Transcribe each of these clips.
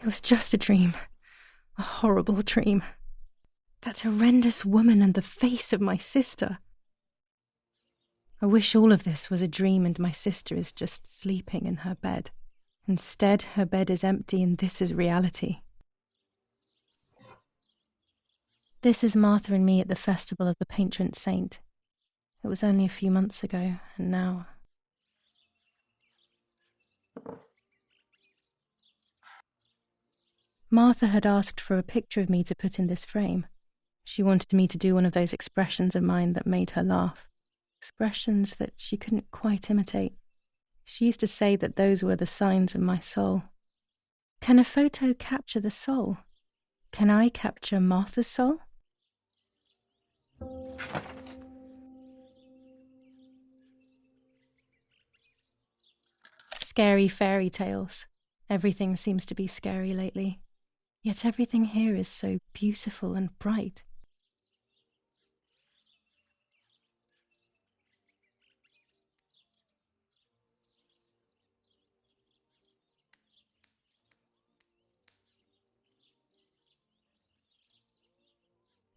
was just a dream. A horrible dream. That horrendous woman and the face of my sister. I wish all of this was a dream and my sister is just sleeping in her bed. Instead, her bed is empty and this is reality. This is Martha and me at the festival of the patron saint. It was only a few months ago, and now... Martha had asked for a picture of me to put in this frame. She wanted me to do one of those expressions of mine that made her laugh. Expressions that she couldn't quite imitate. She used to say that those were the signs of my soul. Can a photo capture the soul? Can I capture Martha's soul? Scary fairy tales. Everything seems to be scary lately. Yet everything here is so beautiful and bright.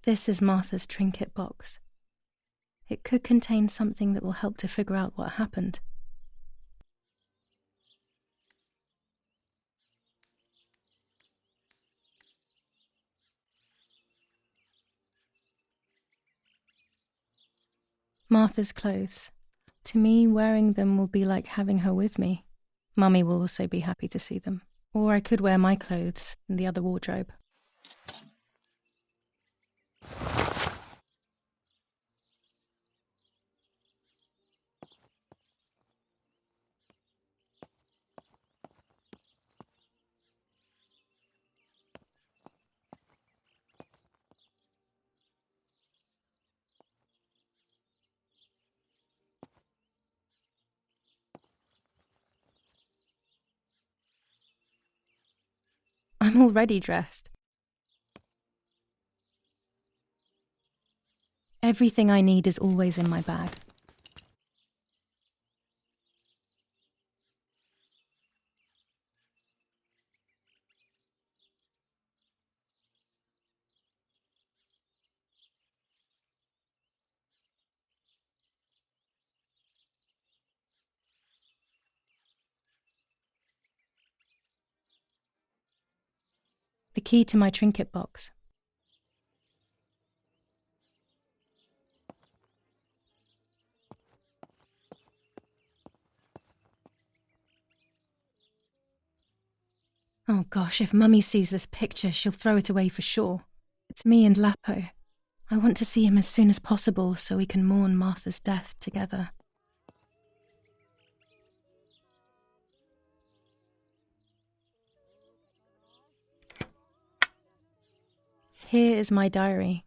This is Martha's trinket box. It could contain something that will help to figure out what happened. Martha's clothes. To me, wearing them will be like having her with me. Mummy will also be happy to see them. Or I could wear my clothes in the other wardrobe. I'm already dressed. Everything I need is always in my bag. The key to my trinket box. Oh gosh, if Mummy sees this picture, she'll throw it away for sure. It's me and Lapo. I want to see him as soon as possible so we can mourn Martha's death together. Here is my diary.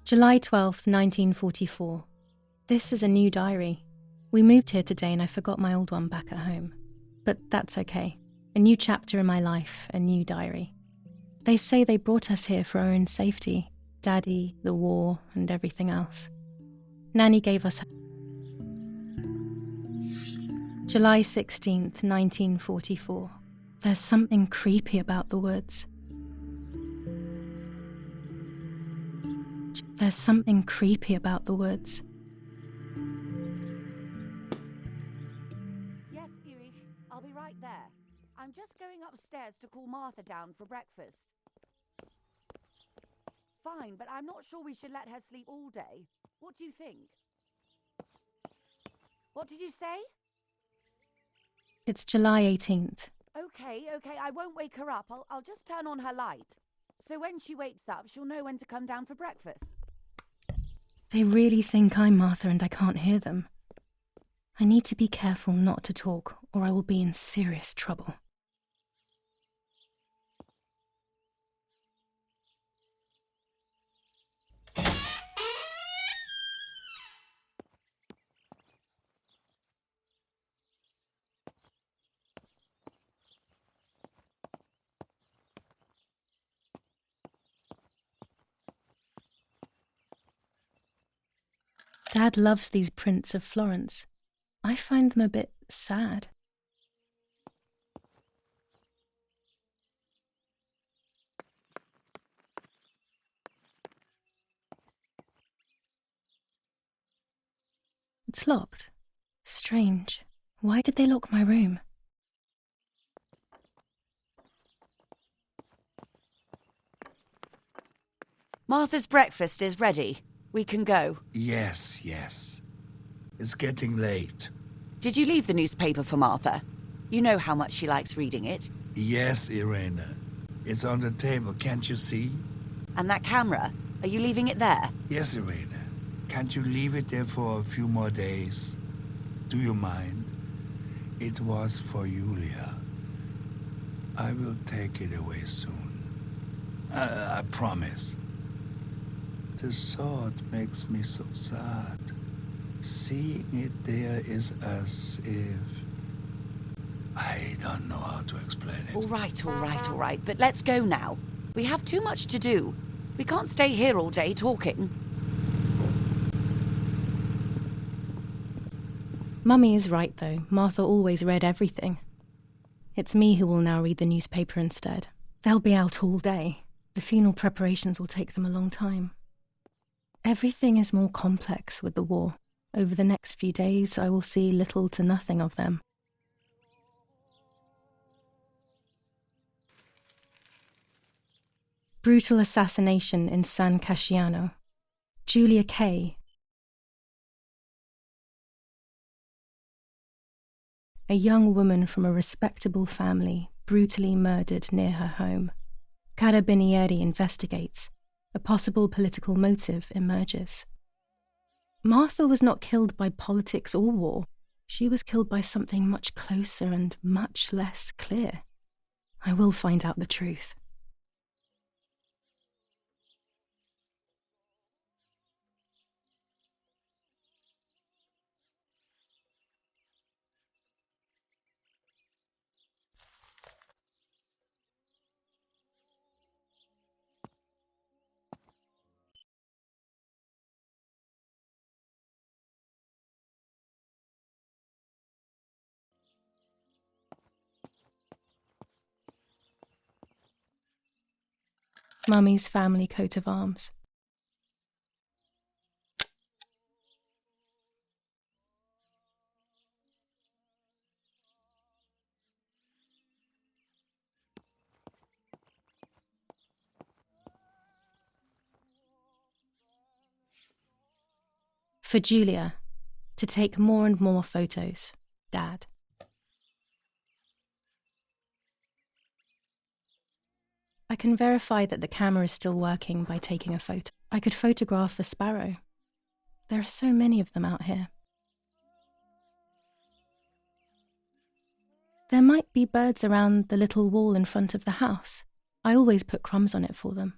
July 12th, 1944. This is a new diary. We moved here today and I forgot my old one back at home. But that's okay. A new chapter in my life, a new diary. They say they brought us here for our own safety. Daddy, the war, and everything else. Nanny gave us... July 16th, 1944. There's something creepy about the woods. There's something creepy about the woods. Yes, Erich, I'll be right there. I'm just going upstairs to call Martha down for breakfast. Fine, but I'm not sure we should let her sleep all day. What do you think? What did you say? It's July 18th. Okay, I won't wake her up. I'll just turn on her light. So when she wakes up, she'll know when to come down for breakfast. They really think I'm Martha and I can't hear them. I need to be careful not to talk or I will be in serious trouble. Dad loves these prints of Florence. I find them a bit sad. It's locked. Strange. Why did they lock my room? Martha's breakfast is ready. We can go. Yes. It's getting late. Did you leave the newspaper for Martha? You know how much she likes reading it. Yes, Irene. It's on the table, can't you see? And that camera, are you leaving it there? Yes, Irene. Can't you leave it there for a few more days? Do you mind? It was for Julia. I will take it away soon. I promise. The thought makes me so sad. Seeing it there is as if... I don't know how to explain it. All right. But let's go now. We have too much to do. We can't stay here all day talking. Mummy is right, though. Martha always read everything. It's me who will now read the newspaper instead. They'll be out all day. The funeral preparations will take them a long time. Everything is more complex with the war. Over the next few days, I will see little to nothing of them. Brutal assassination in San Casciano. Julia Kay. A young woman from a respectable family brutally murdered near her home. Carabinieri investigates. A possible political motive emerges. Martha was not killed by politics or war. She was killed by something much closer and much less clear. I will find out the truth. Mummy's family coat of arms. For Julia, to take more and more photos. Dad. I can verify that the camera is still working by taking a photo. I could photograph a sparrow. There are so many of them out here. There might be birds around the little wall in front of the house. I always put crumbs on it for them.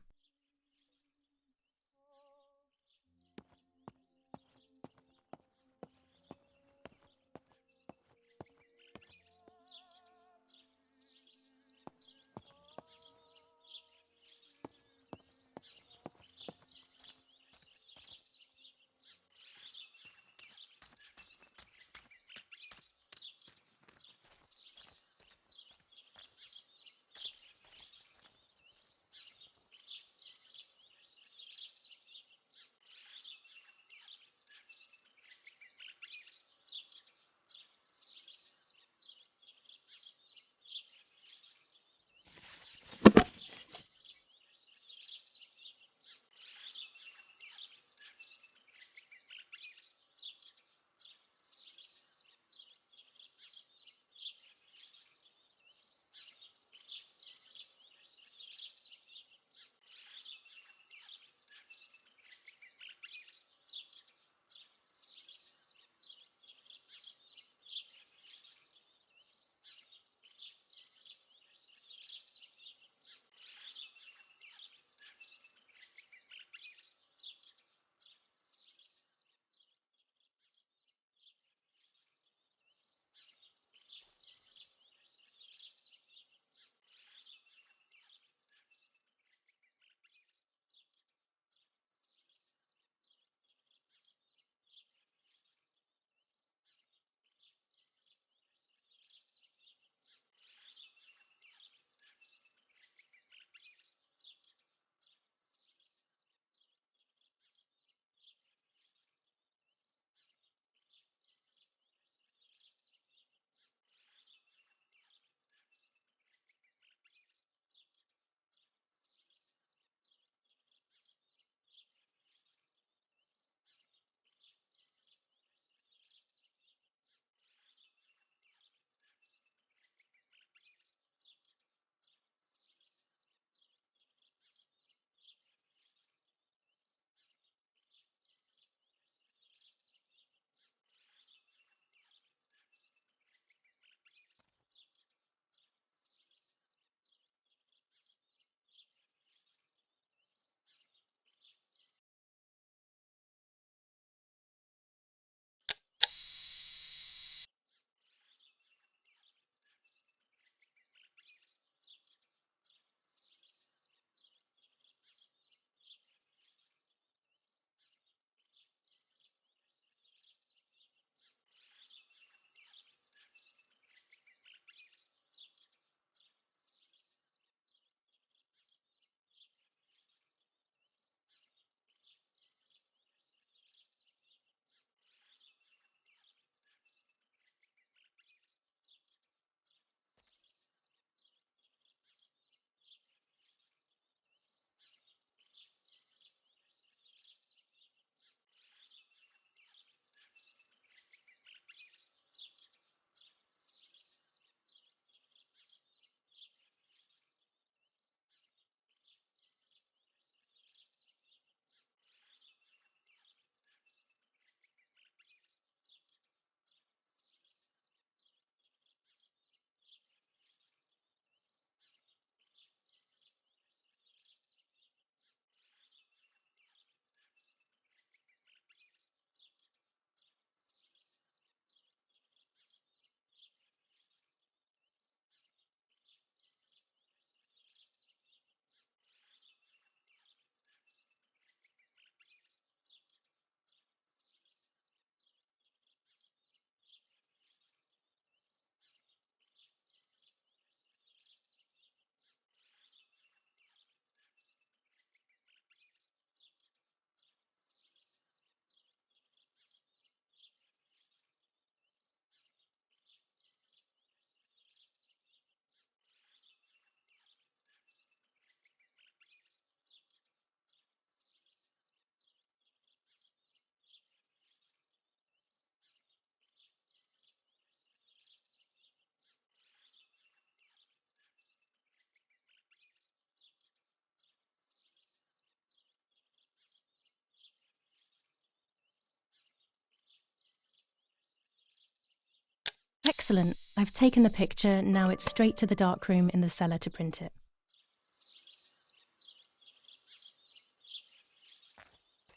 Excellent. I've taken the picture, now it's straight to the darkroom in the cellar to print it.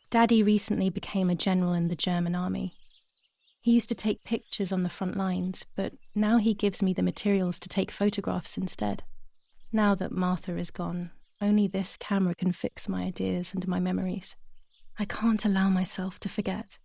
Daddy recently became a general in the German army. He used to take pictures on the front lines, but now he gives me the materials to take photographs instead. Now that Martha is gone, only this camera can fix my ideas and my memories. I can't allow myself to forget.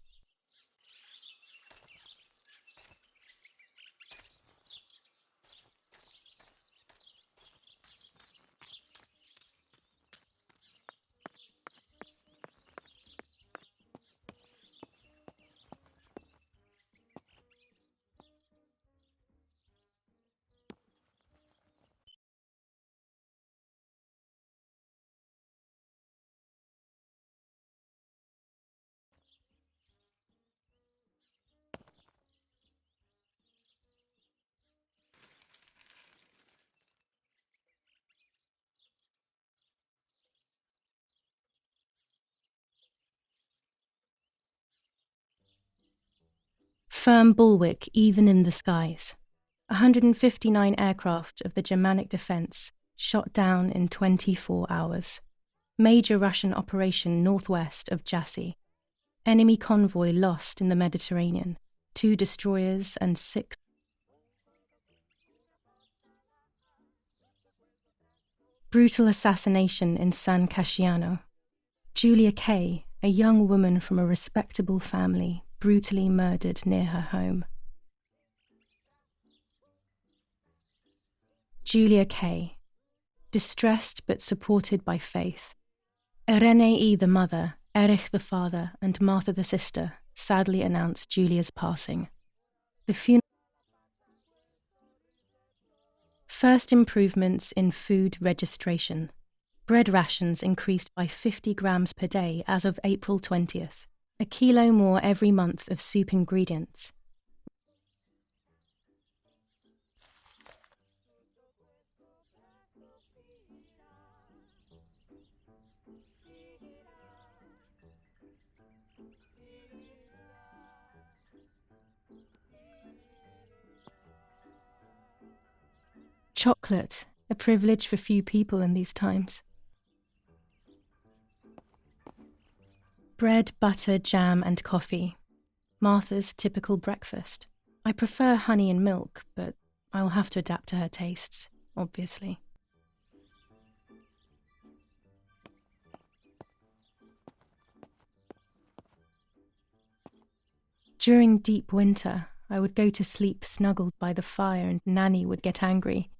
Firm bulwark even in the skies. 159 aircraft of the Germanic defense shot down in 24 hours. Major Russian operation northwest of Jassy. Enemy convoy lost in the Mediterranean. 2 destroyers and 6. Brutal assassination in San Casciano. Julia Kay, a young woman from a respectable family, brutally murdered near her home. Julia Kay, distressed but supported by faith. Irenei the mother, Erich the father, and Martha the sister sadly announced Julia's passing. The funeral. First improvements in food registration. Bread rations increased by 50 grams per day as of April 20th. A kilo more every month of soup ingredients. Chocolate, a privilege for few people in these times. Bread, butter, jam, and coffee. Martha's typical breakfast. I prefer honey and milk, but I'll have to adapt to her tastes, obviously. During deep winter, I would go to sleep snuggled by the fire and Nanny would get angry.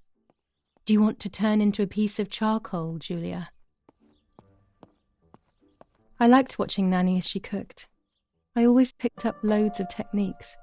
Do you want to turn into a piece of charcoal, Julia? I liked watching Nanny as she cooked. I always picked up loads of techniques.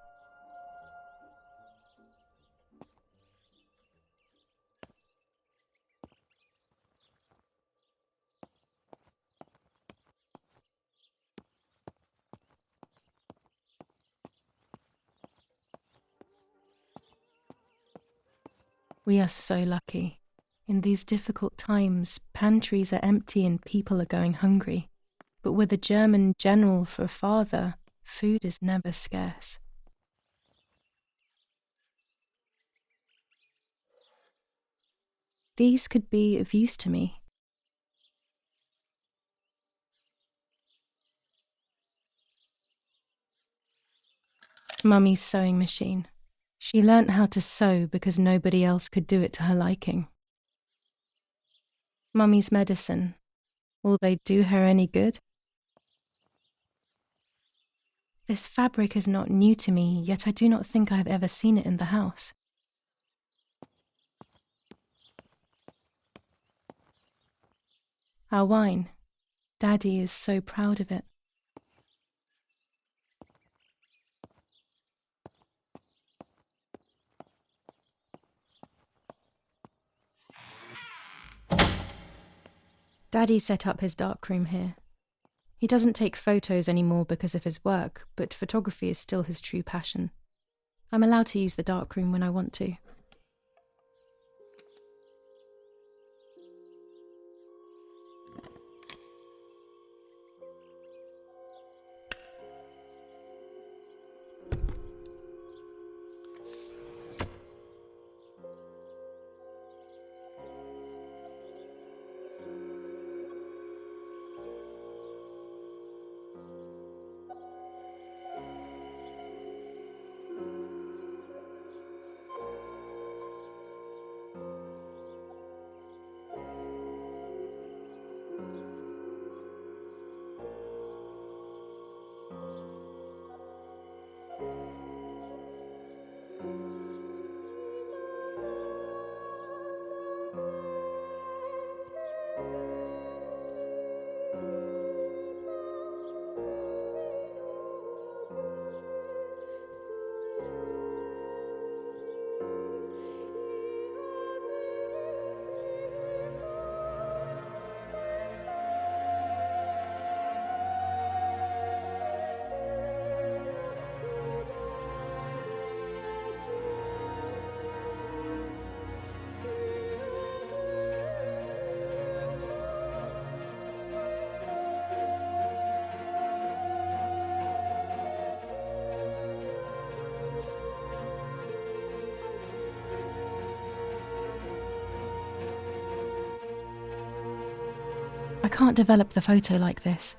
We are so lucky. In these difficult times, pantries are empty and people are going hungry. But with a German general for a father, food is never scarce. These could be of use to me. Mummy's sewing machine. She learnt how to sew because nobody else could do it to her liking. Mummy's medicine. Will they do her any good? This fabric is not new to me, yet I do not think I have ever seen it in the house. Our wine. Daddy is so proud of it. Daddy set up his darkroom here. He doesn't take photos anymore because of his work, but photography is still his true passion. I'm allowed to use the darkroom when I want to. I can't develop the photo like this.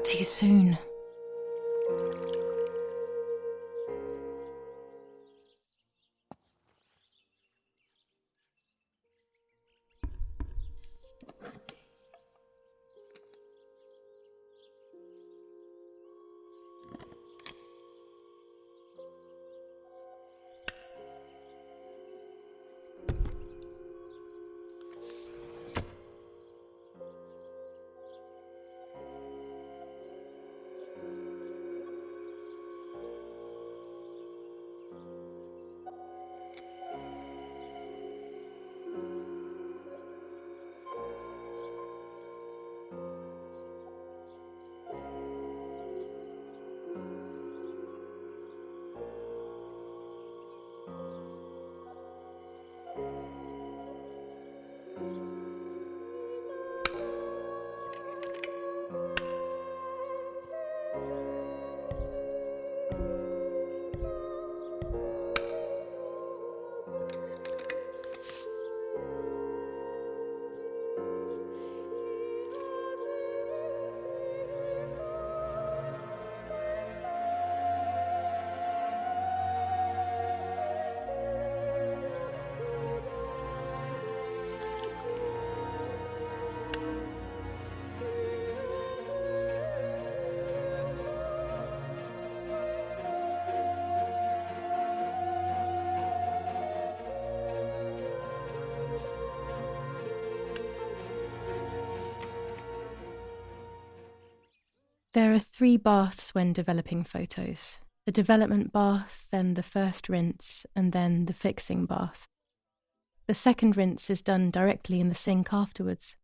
Too soon. There are 3 baths when developing photos. The development bath, then the first rinse, and then the fixing bath. The second rinse is done directly in the sink afterwards.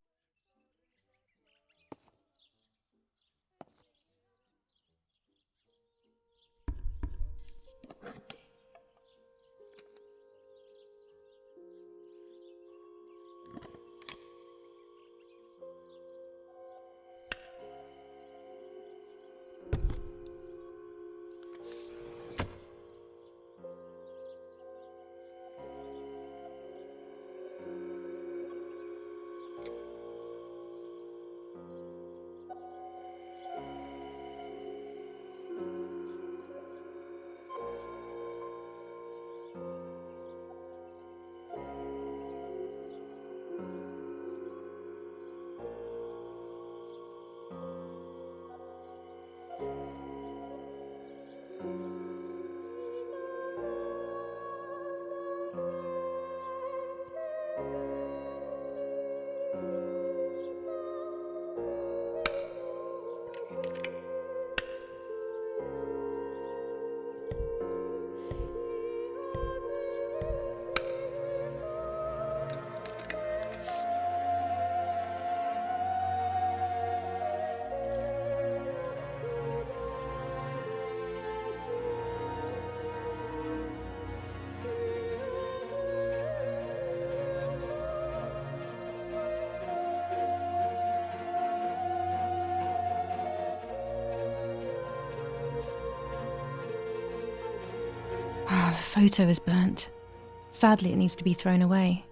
The photo is burnt. Sadly, it needs to be thrown away.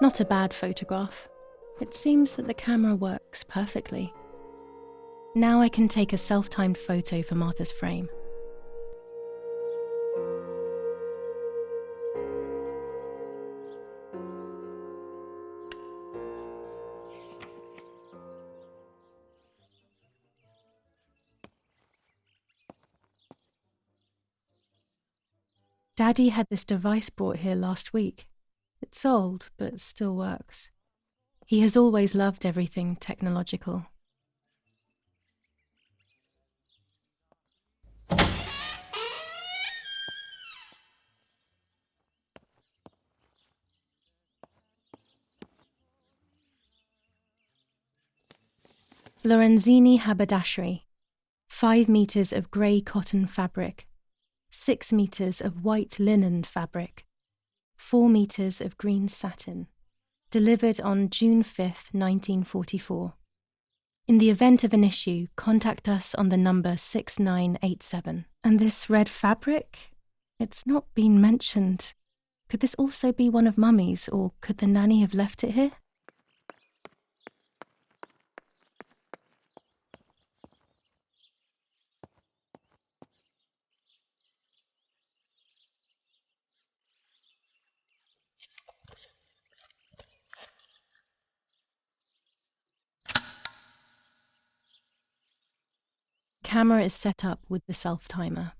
Not a bad photograph. It seems that the camera works perfectly. Now I can take a self-timed photo for Martha's frame. Daddy had this device brought here last week. It's old, but still works. He has always loved everything technological. Lorenzini haberdashery, 5 meters of grey cotton fabric, 6 meters of white linen fabric, 4 meters of green satin, delivered on June 5th, 1944. In the event of an issue, contact us on the number 6987. And this red fabric? It's not been mentioned. Could this also be one of Mummy's, or could the nanny have left it here? Camera is set up with the self-timer.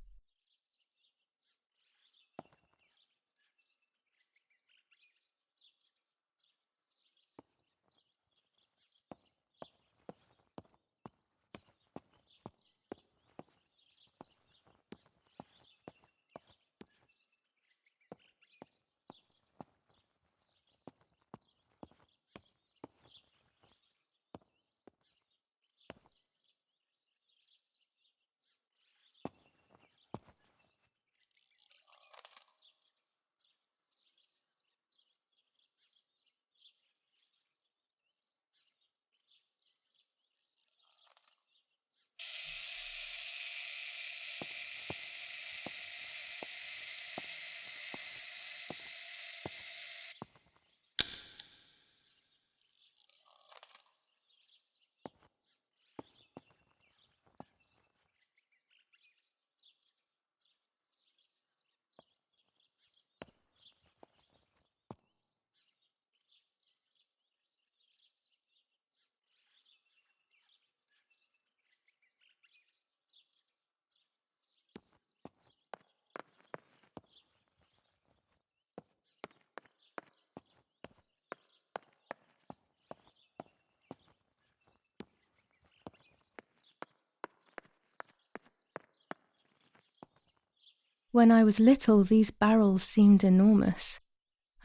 When I was little, these barrels seemed enormous.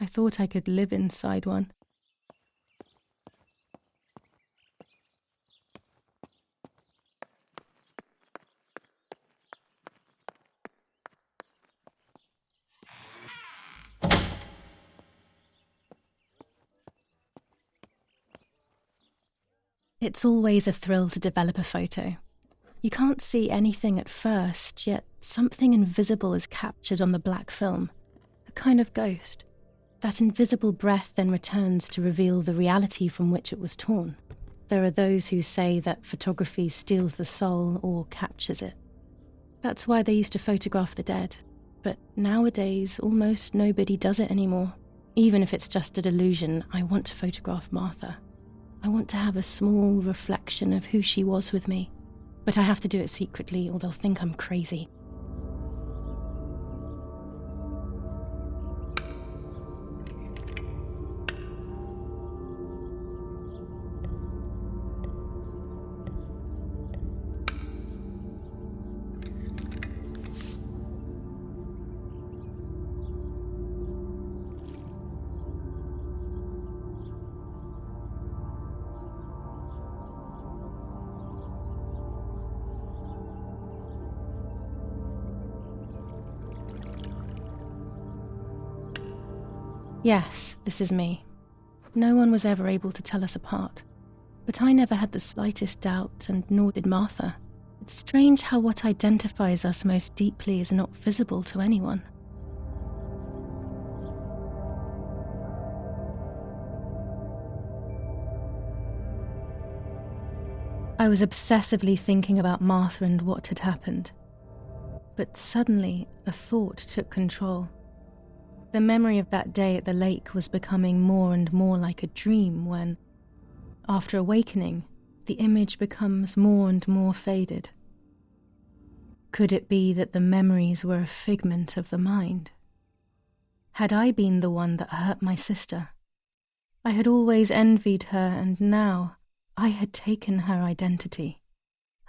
I thought I could live inside one. It's always a thrill to develop a photo. You can't see anything at first, yet something invisible is captured on the black film, a kind of ghost. That invisible breath then returns to reveal the reality from which it was torn. There are those who say that photography steals the soul or captures it. That's why they used to photograph the dead. But nowadays, almost nobody does it anymore. Even if it's just a delusion, I want to photograph Martha. I want to have a small reflection of who she was with me. But I have to do it secretly, or they'll think I'm crazy. Yes, this is me. No one was ever able to tell us apart. But I never had the slightest doubt, and nor did Martha. It's strange how what identifies us most deeply is not visible to anyone. I was obsessively thinking about Martha and what had happened. But suddenly, a thought took control. The memory of that day at the lake was becoming more and more like a dream when, after awakening, the image becomes more and more faded. Could it be that the memories were a figment of the mind? Had I been the one that hurt my sister? I had always envied her, and now I had taken her identity.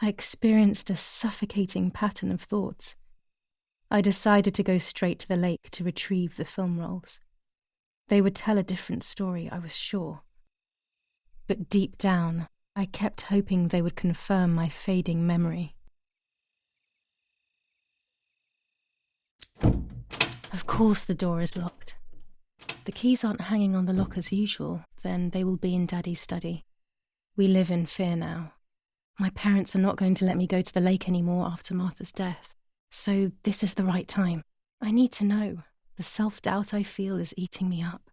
I experienced a suffocating pattern of thoughts. I decided to go straight to the lake to retrieve the film rolls. They would tell a different story, I was sure. But deep down, I kept hoping they would confirm my fading memory. Of course the door is locked. The keys aren't hanging on the lock as usual, then they will be in Daddy's study. We live in fear now. My parents are not going to let me go to the lake anymore after Martha's death. So this is the right time. I need to know. The self-doubt I feel is eating me up.